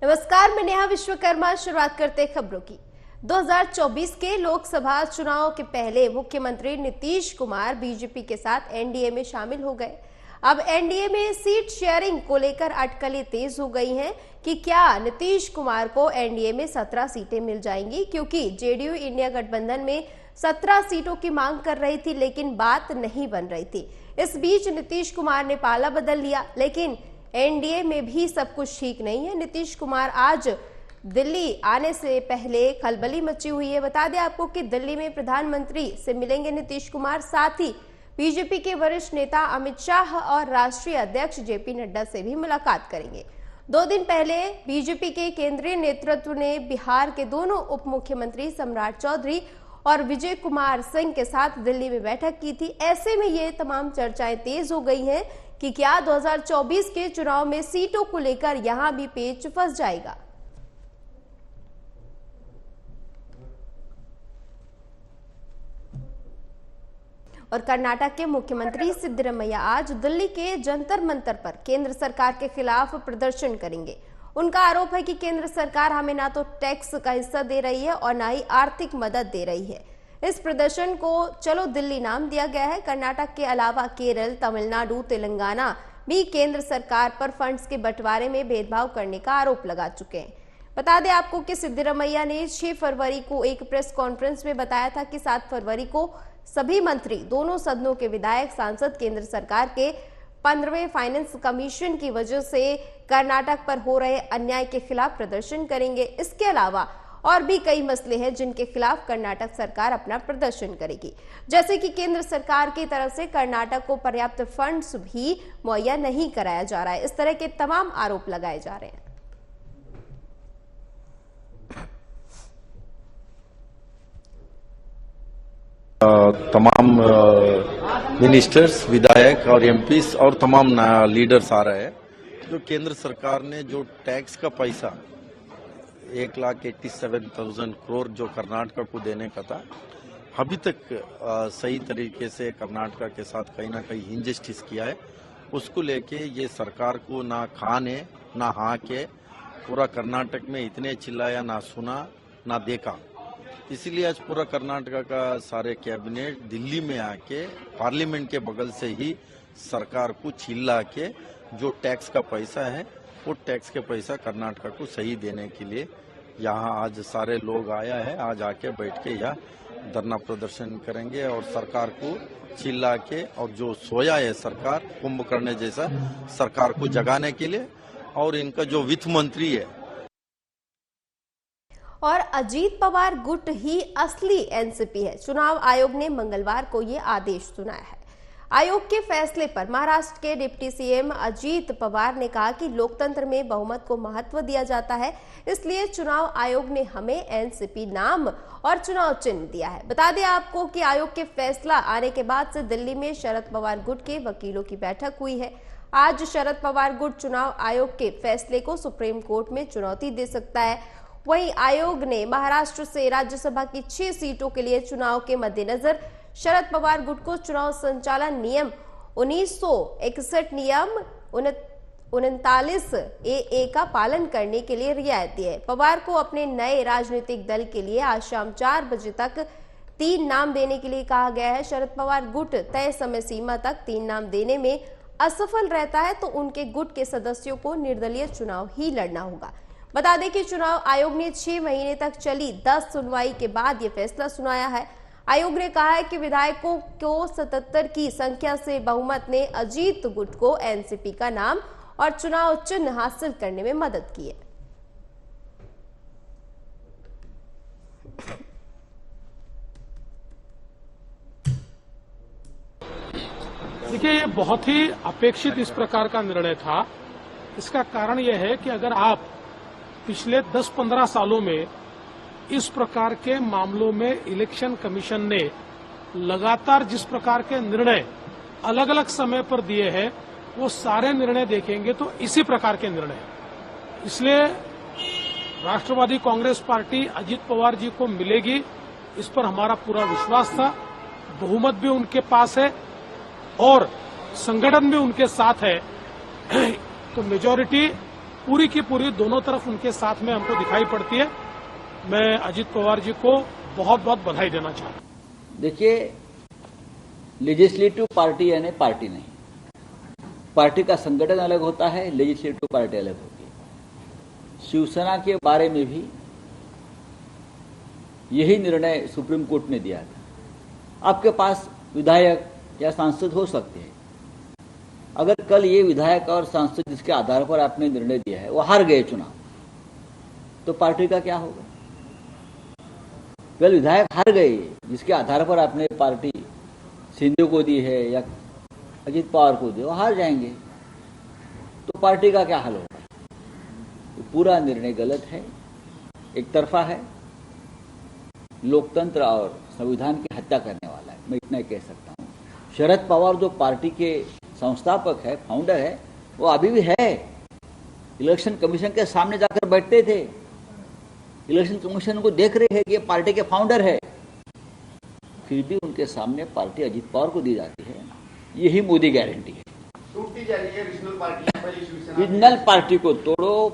नमस्कार, मैं नेहा विश्वकर्मा। शुरुआत करते खबरों की। 2024 के लोकसभा चुनाव के पहले मुख्यमंत्री नीतीश कुमार बीजेपी के साथ एनडीए में शामिल हो गए। अब एनडीए में सीट शेयरिंग को लेकर अटकलें तेज हो गई हैं कि क्या नीतीश कुमार को एनडीए में 17 सीटें मिल जाएंगी, क्योंकि जेडीयू इंडिया गठबंधन में 17 सीटों की मांग कर रही थी, लेकिन बात नहीं बन रही थी। इस बीच नीतीश कुमार ने पाला बदल लिया, लेकिन एनडीए में भी सब कुछ ठीक नहीं है। नीतीश कुमार आज दिल्ली आने से पहले खलबली मची हुई है। बता दें आपको कि दिल्ली में प्रधानमंत्री से मिलेंगे नीतीश कुमार, साथ ही बीजेपी के वरिष्ठ नेता अमित शाह और राष्ट्रीय अध्यक्ष जेपी नड्डा से भी मुलाकात करेंगे। 2 दिन पहले बीजेपी के केंद्रीय नेतृत्व ने बिहार के दोनों उप मुख्यमंत्री सम्राट चौधरी और विजय कुमार सिंह के साथ दिल्ली में बैठक की थी। ऐसे में ये तमाम चर्चाएं तेज हो गई हैं कि क्या 2024 के चुनाव में सीटों को लेकर यहां भी पेच फंस जाएगा। और कर्नाटक के मुख्यमंत्री सिद्धरमैया आज दिल्ली के जंतर मंतर पर केंद्र सरकार के खिलाफ प्रदर्शन करेंगे। उनका आरोप है कि केंद्र सरकार हमें ना तो टैक्स का हिस्सा दे रही है और ना ही आर्थिक मदद दे रही है। इस प्रदर्शन को चलो दिल्ली नाम दिया गया है। कर्नाटक के अलावा केरल, तमिलनाडु, तेलंगाना भी केंद्र सरकार पर फंड्स के बंटवारे में भेदभाव करने का आरोप लगा चुके हैं। बता दें आपको कि सिद्धरमैया ने 6 फरवरी को एक प्रेस कॉन्फ्रेंस में बताया था कि 7 फरवरी को सभी मंत्री, दोनों सदनों के विधायक, सांसद केंद्र सरकार के 15वें फाइनेंस कमीशन की वजह से कर्नाटक पर हो रहे अन्याय के खिलाफ प्रदर्शन करेंगे। इसके अलावा और भी कई मसले हैं जिनके खिलाफ कर्नाटक सरकार अपना प्रदर्शन करेगी, जैसे कि केंद्र सरकार की तरफ से कर्नाटक को पर्याप्त फंड्स भी मुहैया नहीं कराया जा रहा है। इस तरह के तमाम आरोप लगाए जा रहे हैं। तमाम मिनिस्टर्स, विधायक और एमपीस और तमाम लीडर्स आ रहे हैं। जो केंद्र सरकार ने जो टैक्स का पैसा 1,87,000 करोड़ जो कर्नाटक को देने का था, अभी तक सही तरीके से कर्नाटक के साथ कहीं ना कहीं इनजस्टिस किया है। उसको लेके ये सरकार को ना खाने ना हाँ के पूरा कर्नाटक में इतने चिल्लाया, ना सुना ना देखा। इसीलिए आज पूरा कर्नाटक का सारे कैबिनेट दिल्ली में आके पार्लियामेंट के बगल से ही सरकार को चिल्ला के जो टैक्स का पैसा है वो टैक्स के पैसा कर्नाटक को सही देने के लिए यहाँ आज सारे लोग आया है। आज आके बैठ के यहाँ धरना प्रदर्शन करेंगे और सरकार को चिल्ला के, और जो सोया है सरकार कुंभकर्ण जैसा, सरकार को जगाने के लिए। और इनका जो वित्त मंत्री है और अजीत पवार गुट ही असली एनसीपी है। चुनाव आयोग ने मंगलवार को ये आदेश सुनाया है। आयोग के फैसले पर महाराष्ट्र के डिप्टी सीएम अजीत पवार ने कहा कि लोकतंत्र में बहुमत को महत्व दिया जाता है, इसलिए चुनाव आयोग ने हमें एनसीपी नाम और चुनाव चिन्ह दिया है। बता दें आपको कि आयोग के फैसला आने के बाद से दिल्ली में शरद पवार गुट के वकीलों की बैठक हुई है। आज शरद पवार गुट चुनाव आयोग के फैसले को सुप्रीम कोर्ट में चुनौती दे सकता है। वहीं आयोग ने महाराष्ट्र से राज्यसभा की 6 सीटों के लिए चुनाव के मद्देनजर शरद पवार गुट को चुनाव संचालन नियम 1961 नियम 39 ए का पालन करने के लिए रियायत दी है। पवार को अपने नए राजनीतिक दल के लिए आज शाम 4 बजे तक 3 नाम देने के लिए कहा गया है। शरद पवार गुट तय समय सीमा तक 3 नाम देने में असफल रहता है तो उनके गुट के सदस्यों को निर्दलीय चुनाव ही लड़ना होगा। बता दें कि चुनाव आयोग ने 6 महीने तक चली 10 सुनवाई के बाद ये फैसला सुनाया है। आयोग ने कहा है कि विधायकों को 77 की संख्या से बहुमत ने अजीत गुट को एनसीपी का नाम और चुनाव चिन्ह हासिल करने में मदद की है। देखिए, ये बहुत ही अपेक्षित इस प्रकार का निर्णय था। इसका कारण यह है कि अगर आप पिछले 10-15 सालों में इस प्रकार के मामलों में इलेक्शन कमीशन ने लगातार जिस प्रकार के निर्णय अलग अलग समय पर दिए हैं, वो सारे निर्णय देखेंगे तो इसी प्रकार के निर्णय। इसलिए राष्ट्रवादी कांग्रेस पार्टी अजीत पवार जी को मिलेगी, इस पर हमारा पूरा विश्वास था। बहुमत भी उनके पास है और संगठन भी उनके साथ है। तो मेजॉरिटी पूरी की पूरी दोनों तरफ उनके साथ में हमको दिखाई पड़ती है। मैं अजित पवार जी को बहुत बहुत बधाई देना चाहता हूं। देखिए, लेजिस्लेटिव पार्टी यानी पार्टी नहीं, पार्टी का संगठन अलग होता है, लेजिस्लेटिव पार्टी अलग होती है। शिवसेना के बारे में भी यही निर्णय सुप्रीम कोर्ट ने दिया था। आपके पास विधायक या सांसद हो सकते हैं, अगर कल ये विधायक और सांसद जिसके आधार पर आपने निर्णय दिया है वो हार गए चुनाव, तो पार्टी का क्या होगा? कल विधायक हार गए जिसके आधार पर आपने पार्टी सिंधु को दी है या अजित पवार को दी, वो हार जाएंगे, तो पार्टी का क्या हाल होगा? तो पूरा निर्णय गलत है, एक तरफा है, लोकतंत्र और संविधान की हत्या करने वाला है। मैं इतना ही कह सकता हूँ। शरद पवार जो पार्टी के संस्थापक है, फाउंडर है, वो अभी भी है। इलेक्शन कमीशन के सामने जाकर बैठते थे, इलेक्शन कमीशन को देख रहे हैं कि ये पार्टी के फाउंडर है, फिर भी उनके सामने पार्टी अजित पवार को दी जाती है। यही मोदी गारंटी है। टूटती जा रही है रीजनल पार्टी। रीजनल पार्टी को तोड़ो,